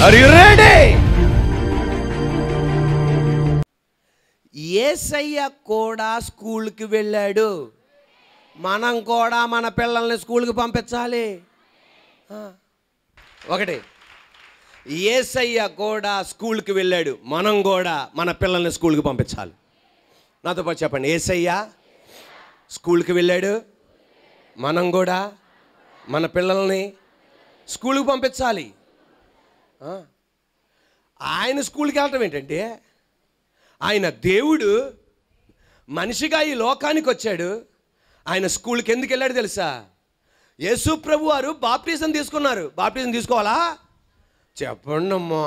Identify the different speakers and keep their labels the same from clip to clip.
Speaker 1: Are you ready? యేసయ్య కూడా స్కూల్కి వెళ్ళాడు. మనం కూడా మన పిల్లల్ని స్కూల్కి పంపించాలి. ఒకటి, యేసయ్య కూడా స్కూల్కి వెళ్ళాడు, మనం కూడా మన పిల్లల్ని స్కూల్కి పంపించాలి. నాతో పాటు చెప్పండి, యేసయ్య స్కూల్కి వెళ్ళాడు, మనం కూడా మన పిల్లల్ని స్కూల్కి పంపించాలి. ఆయన స్కూల్కి వెళ్ళటం ఏంటంటే, ఆయన దేవుడు మనిషిగా ఈ లోకానికి వచ్చాడు. ఆయన స్కూల్కి ఎందుకు వెళ్ళాడు తెలుసా? యేసు ప్రభు వారు బాప్టిజం తీసుకున్నారు. బాప్టిజం తీసుకోవాలా? చెప్పండి అమ్మా.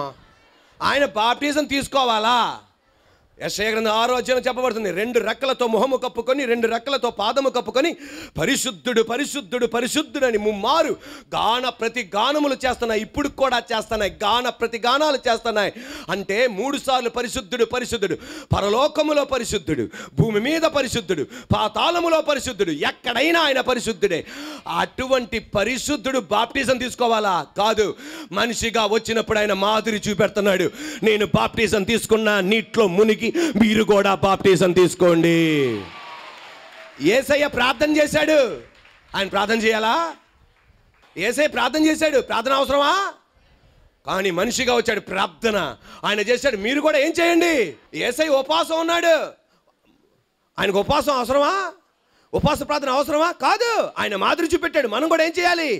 Speaker 1: ఆయన బాప్టిజం తీసుకోవాలా? యెషయా గ్రంథం 6వ అధ్యాయం చెప్పబడుతుంది, 2 రెక్కలతో మొహము కప్పుకొని 2 రెక్కలతో పాదము కప్పుకొని పరిశుద్ధుడు పరిశుద్ధుడు పరిశుద్ధుడని ముమ్మారు ప్రతి గానములు చేస్తున్నాయి. ఇప్పుడు కూడా చేస్తున్నాయి, ప్రతి గానాలు చేస్తున్నాయి. అంటే 3 సార్లు పరిశుద్ధుడు పరిశుద్ధుడు. పరలోకములో పరిశుద్ధుడు, భూమి మీద పరిశుద్ధుడు, పాతాళములో పరిశుద్ధుడు, ఎక్కడైనా ఆయన పరిశుద్ధుడే. అటువంటి పరిశుద్ధుడు బాప్టిజం తీసుకోవాలా? కాదు. మనిషిగా వచ్చినప్పుడు ఆయన మాదిరి చూపెడుతున్నాడు. నేను బాప్టిజం తీసుకున్నా, నీటిలో మునిగి మీరు కూడా బాప్టిజం తీసుకోండి. యేసయ్య ప్రార్థన చేశాడు, ఆయన ప్రార్థన చేయాలా? యేసయ్య ప్రార్థన చేశాడు, ప్రార్థన అవసరమా? కానీ మనిషిగా వచ్చాడు, ప్రార్థన ఆయన చేశాడు. మీరు కూడా ఏం చేయండి? యేసయ్య ఉపవాసం ఉన్నాడు, ఆయనకు ఉపవాసం అవసరమా? ఉపవాస ప్రార్థన అవసరమా? కాదు. ఆయన మాదిరి చూపెట్టాడు, మనం కూడా ఏం చేయాలి?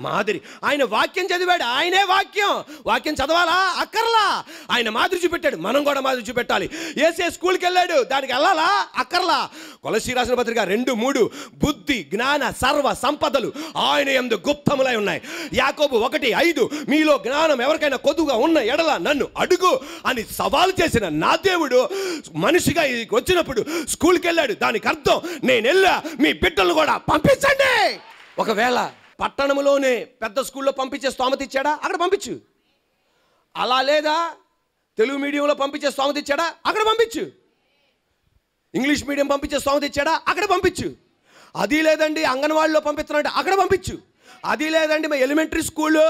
Speaker 1: మాదిరి. ఆయన వాక్యం చదివాడు, ఆయనే వాక్యం చదవాలా? అక్కర్లా. ఆయన మాదిరి చూపెట్టాడు, మనం కూడా మాదిరి చూపెట్టాలి. యేసే స్కూల్కి వెళ్ళాడు, దానికి వెళ్ళాలా? అక్కర్లా. కొలస్సీ రాసిన పత్రిక 2:3 బుద్ధి జ్ఞాన సర్వ సంపదలు ఆయన యందు గుప్తములై ఉన్నాయి. యాకోబు 1:5 మీలో జ్ఞానం ఎవరికైనా కొద్దుగా ఉన్న ఎడల నన్ను అడుగు అని సవాలు చేసిన నా దేవుడు మనిషిగా వచ్చినప్పుడు స్కూల్కి వెళ్ళాడు. దానికి అర్థం, నేను వెళ్ళా, మీ బిడ్డలు కూడా పంపించండి. ఒకవేళ పట్టణంలోనే పెద్ద స్కూల్లో పంపించే స్తోమత ఇచ్చాడా? అక్కడ పంపించు. అలా లేదా తెలుగు మీడియంలో పంపించే స్తోమత ఇచ్చాడా? అక్కడ పంపించు. ఇంగ్లీష్ మీడియం పంపించే స్తోమత ఇచ్చాడా? అక్కడ పంపించు. అది లేదండి అంగన్వాడీలో పంపిస్తున్నాడు, అక్కడ పంపించు. అది లేదండి మా ఎలిమెంటరీ స్కూల్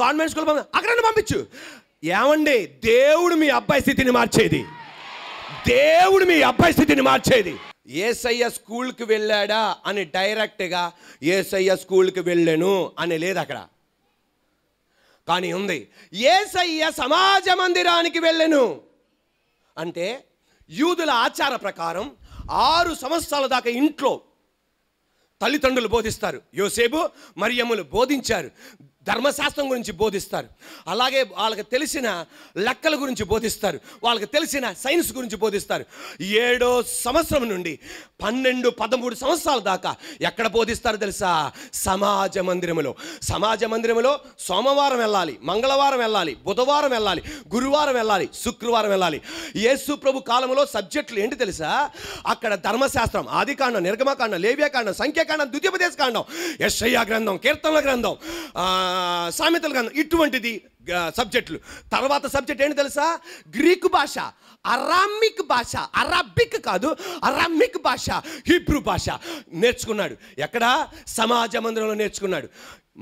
Speaker 1: గవర్నమెంట్ స్కూల్ అక్కడ పంపించు. ఏమండి, దేవుడు మీ అబ్బాయి స్థితిని మార్చేది. దేవుడు మీ అబ్బాయి స్థితిని మార్చేది. యేసయ్య స్కూల్కి వెళ్ళాడా అని డైరెక్ట్గా యేసయ్య స్కూల్కి వెళ్ళాను అని లేదు అక్కడ. కానీ ఉంది, యేసయ్య సమాజ మందిరానికి వెళ్ళాను అంటే యూదుల ఆచార ప్రకారం 6 సంవత్సరాల దాకా ఇంట్లో తల్లిదండ్రులు బోధిస్తారు. యోసేపు మరియమ్మలు బోధించారు, ధర్మశాస్త్రం గురించి బోధిస్తారు. అలాగే వాళ్ళకి తెలిసిన లెక్కల గురించి బోధిస్తారు, వాళ్ళకి తెలిసిన సైన్స్ గురించి బోధిస్తారు. 7వ సంవత్సరం నుండి 12, 13 సంవత్సరాల దాకా ఎక్కడ బోధిస్తారు తెలుసా? సమాజ మందిరములో. సమాజ మందిరములో సోమవారం వెళ్ళాలి, మంగళవారం వెళ్ళాలి, బుధవారం వెళ్ళాలి, గురువారం వెళ్ళాలి, శుక్రవారం వెళ్ళాలి. యేసు ప్రభు కాలంలో సబ్జెక్టులు ఏంటి తెలుసా? అక్కడ ధర్మశాస్త్రం, ఆదికాండం, నిర్గమకాండం, లేవ్యకాండం, సంఖ్యాకాండం, ద్వితీయోపదేశకాండం, యెషయా గ్రంథం, కీర్తనల గ్రంథం, సామెతల గ్రంథం, ఇటువంటిది సబ్జెక్టులు. తర్వాత సబ్జెక్ట్ ఏంటి తెలుసా? గ్రీకు భాష, అరామిక్ భాష, అరబిక్ కాదు, అరామిక్ భాష, హీబ్రూ భాష నేర్చుకున్నాడు. ఎక్కడ? సమాజ మందిరంలో నేర్చుకున్నాడు.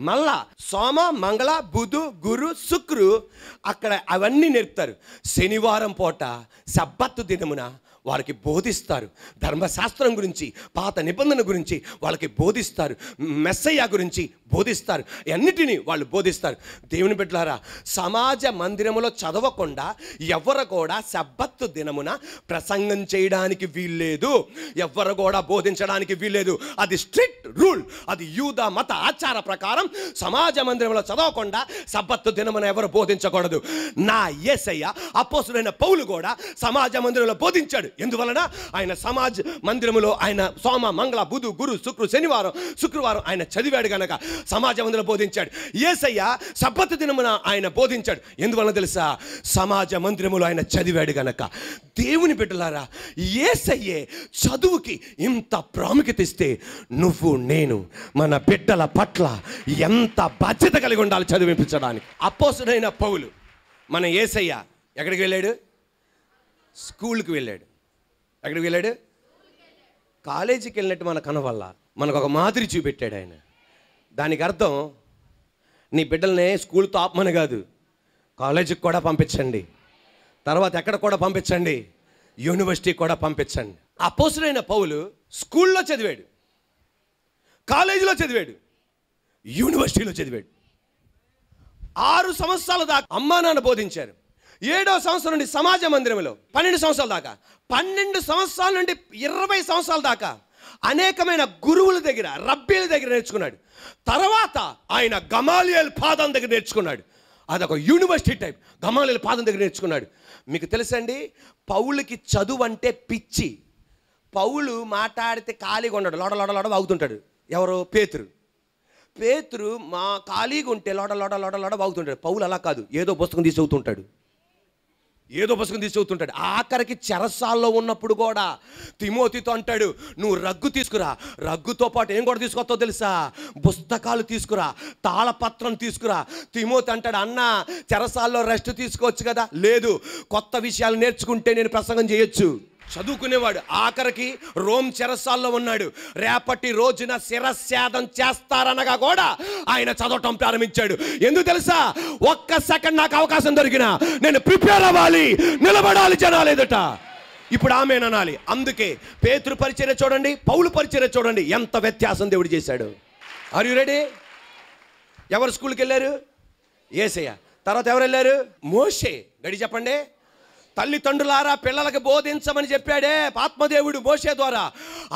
Speaker 1: మళ్ళా సోమ, మంగళ, బుధు, గురు, శుక్రు అక్కడ అవన్నీ నేర్పుతారు. శనివారం పూట సబ్బత్తు దినమున వారికి బోధిస్తారు. ధర్మశాస్త్రం గురించి, పాత నిబంధన గురించి వాళ్ళకి బోధిస్తారు. మెస్సయ్య గురించి బోధిస్తారు. అన్నిటినీ వాళ్ళు బోధిస్తారు. దేవుని బిడ్డలారా, సమాజ మందిరములో చదవకుండా ఎవరు కూడా సబ్బత్తు దినమున ప్రసంగం చేయడానికి వీల్లేదు, ఎవరు కూడా బోధించడానికి వీల్లేదు. అది స్ట్రిక్ట్ రూల్. అది యూద మత ఆచార ప్రకారం సమాజ మందిరంలో చదవకుండా సబ్బత్తు దినమున ఎవరు బోధించకూడదు. నా యేసయ్య అపోస్తులైన పౌలు కూడా సమాజ మందిరంలో బోధించాడు. ఎందువలన? ఆయన సమాజ మందిరములో ఆయన సోమ, మంగళ, బుధు, గురు, శుక్రవారం ఆయన చదివాడు గనక సమాజ మందిరంలో బోధించాడు. యేసయ్య సబ్బతు దినమున ఆయన బోధించాడు. ఎందువలన తెలుసా? సమాజ మందిరములో ఆయన చదివాడు గనక. దేవుని బిడ్డలారా, యేసయ్యే చదువుకి ఇంత ప్రాముఖ్యత ఇస్తే నువ్వు నేను మన బిడ్డల పట్ల ఎంత బాధ్యత కలిగి ఉండాలి చదివించడానికి. అపోస్తుడైన పౌలు మన యేసయ్య ఎక్కడికి వెళ్ళాడు? స్కూల్కి వెళ్ళాడు. ఎక్కడికి వెళ్ళాడు? కాలేజీకి వెళ్ళినట్టు మన కనవల్ల మనకు ఒక మాదిరి చూపెట్టాడు ఆయన. దానికి అర్థం నీ బిడ్డల్ని స్కూల్తో ఆపమని కాదు, కాలేజీకి కూడా పంపించండి, తర్వాత ఎక్కడ కూడా పంపించండి, యూనివర్సిటీకి కూడా పంపించండి. అపోస్తలుడైన పౌలు స్కూల్లో చదివాడు, కాలేజీలో చదివాడు, యూనివర్సిటీలో చదివాడు. 6 సంవత్సరాల దాకా అమ్మా నాన్న బోధించారు. 7వ సంవత్సరం నుండి సమాజ మందిరంలో 12 సంవత్సరాల దాకా, 12 సంవత్సరాల నుండి 20 సంవత్సరాల దాకా అనేకమైన గురువుల దగ్గర, రబ్బీల దగ్గర నేర్చుకున్నాడు. తర్వాత ఆయన గమాలియేల్ పాదం దగ్గర నేర్చుకున్నాడు. అదొక యూనివర్సిటీ టైప్. గమాలియేల్ పాదం దగ్గర నేర్చుకున్నాడు. మీకు తెలుసండి, పౌలుకి చదువు అంటే పిచ్చి. పౌలు మాట్లాడితే ఖాళీగా ఉన్నాడు, లోడ లోడ లోడ వాగుతుంటాడు. ఎవరు? పేతురు మా ఖాళీగా ఉంటే లోడ లోడ లోడ లోడ వాగుతుంటాడు. పౌలు అలా కాదు, ఏదో పుస్తకం తీసి చదువుతుంటాడు. ఆఖరికి చెరసాల్లో ఉన్నప్పుడు కూడా తిమోతితో అంటాడు, నువ్వు రగ్గు తీసుకురా, రగ్గుతో పాటు ఏం కూడా తీసుకొస్తావు తెలుసా? పుస్తకాలు తీసుకురా, తాళపత్రం తీసుకురా. తిమోతి అంటాడు, అన్న చెరసాల్లో రెస్ట్ తీసుకోవచ్చు కదా. లేదు, కొత్త విషయాలు నేర్చుకుంటే నేను ప్రసంగం చేయొచ్చు. చదువుకునేవాడు. ఆఖరికి రోమ్ చెరసాల్లో ఉన్నాడు. రేపటి రోజున శిరఛేదం చేస్తారనగా కూడా ఆయన చదవటం ప్రారంభించాడు. ఎందుకు తెలుసా? ఒక్క సెకండ్ నాకు అవకాశం దొరికినా నేను ప్రిపేర్ అవ్వాలి, నిలబడాలి జనాలు ఎదుట. ఇప్పుడు ఆమేననాలి. అందుకే పేతురు పరిచర్య చూడండి, పౌలు పరిచర్య చూడండి, ఎంత వ్యత్యాసం దేవుడు చేశాడు. Are you ready? ఎవరు స్కూల్కి వెళ్ళారు? యేసయ్య. తర్వాత ఎవరు వెళ్ళారు? మోషే. రెడీ చెప్పండి. తల్లిదండ్రులారా పిల్లలకు బోధించమని చెప్పాడే ఆత్మదేవుడు మోషే ద్వారా.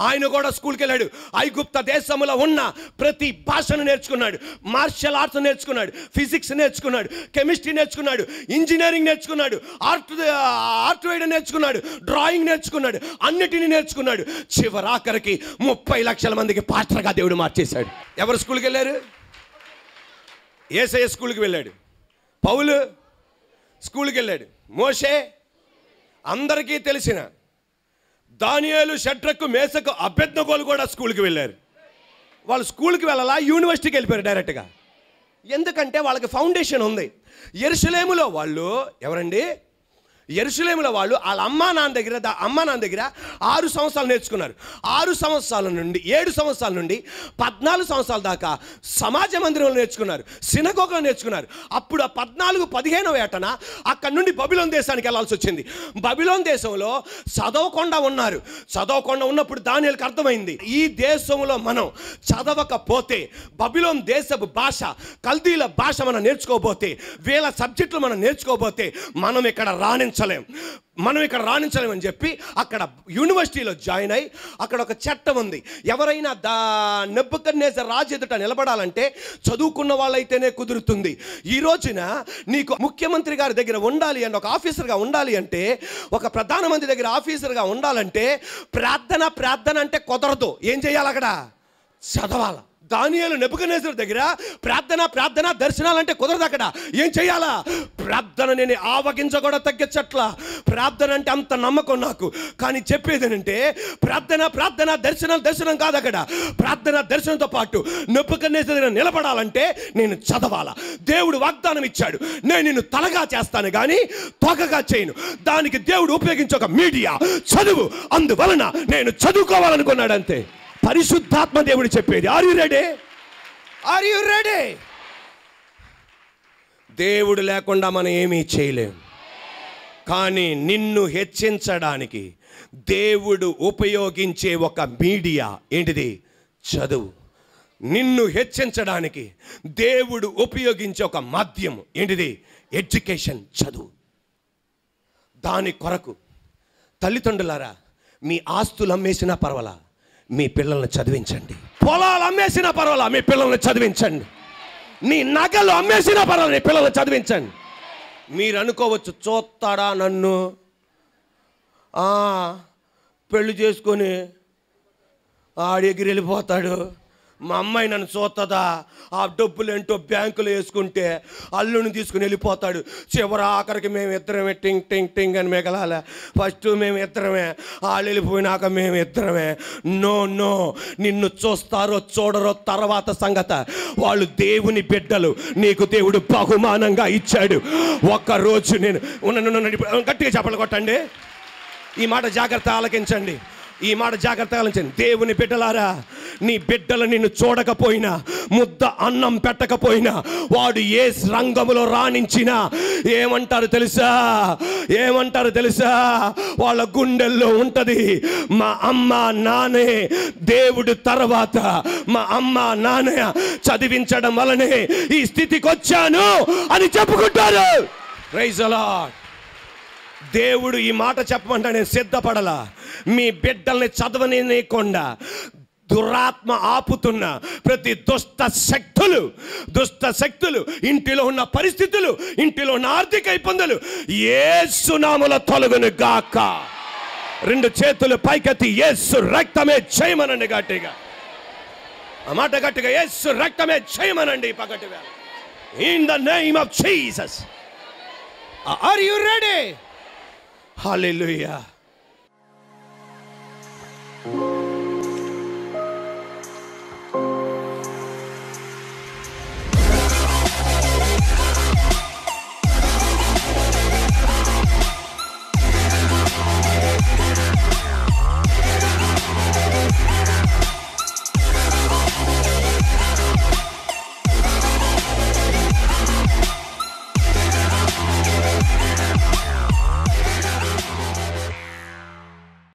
Speaker 1: ఆయన కూడా స్కూల్కి వెళ్ళాడు. ఐగుప్త దేశంలో ఉన్న ప్రతి భాషను నేర్చుకున్నాడు, మార్షల్ ఆర్ట్స్ నేర్చుకున్నాడు, ఫిజిక్స్ నేర్చుకున్నాడు, కెమిస్ట్రీ నేర్చుకున్నాడు, ఇంజనీరింగ్ నేర్చుకున్నాడు, ఆర్ట్ వేయడం నేర్చుకున్నాడు, డ్రాయింగ్ నేర్చుకున్నాడు, అన్నిటినీ నేర్చుకున్నాడు. చివరాఖరికి 30 లక్షల మందికి పాస్టర్గా దేవుడు మార్చేశాడు. ఎవరు స్కూల్కి వెళ్ళారు? యేసయ్య స్కూల్కి వెళ్ళాడు, పౌలు స్కూల్కి వెళ్ళాడు, మోషే అందరికీ తెలిసిన దానియేలు, షడ్రకు, మేషకు, అబేద్నెగోలు కూడా స్కూల్కి వెళ్ళారు. వాళ్ళు స్కూల్కి వెళ్ళాలా, యూనివర్సిటీకి వెళ్ళిపోయారు డైరెక్ట్గా. ఎందుకంటే వాళ్ళకి ఫౌండేషన్ ఉంది. యెరూషలేములో వాళ్ళు ఎవరండి? యెరూషలేములో వాళ్ళు వాళ్ళ అమ్మా నాన్న దగ్గర 6 సంవత్సరాలు నేర్చుకున్నారు. 6 సంవత్సరాల నుండి 7 సంవత్సరాల నుండి 14 సంవత్సరాల దాకా సమాజ మందిరంలో నేర్చుకున్నారు, సినగోగలో నేర్చుకున్నారు. అప్పుడు 14-15వ ఏటన అక్కడ నుండి బబిలోన్ దేశానికి వెళ్ళాల్సి వచ్చింది. బబిలోన్ దేశంలో చదవకుండా ఉన్నారు. చదవకుండా ఉన్నప్పుడు దానియేలుకు అర్థమైంది, ఈ దేశంలో మనం చదవకపోతే, బబిలోన్ దేశపు భాష, కల్దీల భాష మనం నేర్చుకోకపోతే, వీళ్ళ సబ్జెక్టులు మనం నేర్చుకోకపోతే మనం ఇక్కడ రాణించలేం అని చెప్పి అక్కడ యూనివర్సిటీలో జాయిన్ అయ్యి, అక్కడ ఒక చట్టం ఉంది, ఎవరైనా నెబుకద్నెజర్ రాజు ఎదుట నిలబడాలంటే చదువుకున్న వాళ్ళైతేనే కుదురుతుంది. ఈ రోజున నీకు ముఖ్యమంత్రి గారి దగ్గర ఉండాలి అంటే, ఒక ఆఫీసర్గా ఉండాలి అంటే, ఒక ప్రధానమంత్రి దగ్గర ఆఫీసర్గా ఉండాలంటే ప్రార్థన అంటే కుదరదు. ఏం చేయాలి? అక్కడ చదవాలి. దానియేలు నెబుకద్నెజర్ దగ్గర ప్రార్థన దర్శనాలంటే కుదరదు. అక్కడ ఏం చేయాలా? ప్రార్థన. నేను ఆవగించ కూడా తగ్గించట్లా. ప్రార్థన అంటే అంత నమ్మకం నాకు. కానీ చెప్పేది ఏంటంటే, ప్రార్థన దర్శనం కాదు. అక్కడ ప్రార్థన దర్శనంతో పాటు నెబుకద్నెజర్ దగ్గర నిలబడాలంటే నేను చదవాలా. దేవుడు వాగ్దానం ఇచ్చాడు, నేను నిన్ను తలగా చేస్తాను కానీ తోకగా చేయను. దానికి దేవుడు ఉపయోగించే ఒక మీడియా చదువు. అందువలన నేను చదువుకోవాలనుకున్నాడు అంతే. పరిశుద్ధాత్మ దేవుడు చెప్పేది. Are you ready? దేవుడు లేకుండా మనం ఏమీ చేయలేం. కానీ నిన్ను హెచ్చించడానికి దేవుడు ఉపయోగించే ఒక మీడియా ఏంటిది? చదువు. నిన్ను హెచ్చించడానికి దేవుడు ఉపయోగించే ఒక మాధ్యం ఏంటిది? ఎడ్యుకేషన్, చదువు. దాని కొరకు తల్లిదండ్రులారా, మీ ఆస్తులు అమ్మేసినా పర్వాలా, మీ పిల్లల్ని చదివించండి. పొలాలు అమ్మేసినా పర్వాలా, మీ పిల్లల్ని చదివించండి. నీ నగలు అమ్మేసినా పర్వాలా, నీ పిల్లల్ని చదివించండి. మీరు అనుకోవచ్చు, చూస్తాడా నన్ను, పెళ్లి చేసుకొని ఆడెగిరి వెళ్ళిపోతాడు, మా అమ్మాయి నన్ను చూస్తుందా, ఆ డబ్బులు ఏంటో బ్యాంకులో వేసుకుంటే అల్లుని తీసుకుని వెళ్ళిపోతాడు, చివరి ఆఖరికి మేము ఇద్దరమే టింగ్ టింగ్ టింగ్ అని మిగలాలి, ఫస్ట్ మేము ఇద్దరమే, వాళ్ళు వెళ్ళిపోయినాక మేము ఇద్దరమే. నో, నిన్ను చూస్తారో చూడరో తర్వాత సంగతి. వాళ్ళు దేవుని బిడ్డలు, నీకు దేవుడు బహుమానంగా ఇచ్చాడు. ఒక్కరోజు నేను గట్టిగా చెప్పలు కొట్టండి, ఈ మాట జాగ్రత్త ఆలకించండి. ఈ మాట జాగ్రత్తగా ఆలోచించండి. దేవుని బిడ్డలారా, నీ బిడ్డలు నిన్ను చూడకపోయినా, ముద్ద అన్నం పెట్టకపోయినా, వాడు ఏ రంగములో రాణించినా ఏమంటారు తెలుసా? వాళ్ళ గుండెల్లో ఉంటది, మా అమ్మ నాన్నే దేవుడు తర్వాత, మా అమ్మ నాన్న చదివించడం వలనే ఈ స్థితికి వచ్చాను అని చెప్పుకుంటారు. Praise the Lord. దేవుడు ఈ మాట చెప్పమంటే నేను సిద్ధపడలా. మీ బిడ్డల్ని చదవనీయకుండా దురాత్మ ఆపుతున్న ప్రతి దుష్ట శక్తులు, ఇంటిలో ఉన్న పరిస్థితులు, ఇంటిలో ఉన్న ఆర్థిక ఇబ్బందులు యేసు నామములో తొలగును గాక. 2 చేతులు పైకెత్తి యేసు రక్తమే చేయమనండి గట్టిగా. ఆ మాట గట్టిగా, యేసు రక్తమే చేయమనండి పగటిగా. In the name of Jesus. Are you ready? Hallelujah.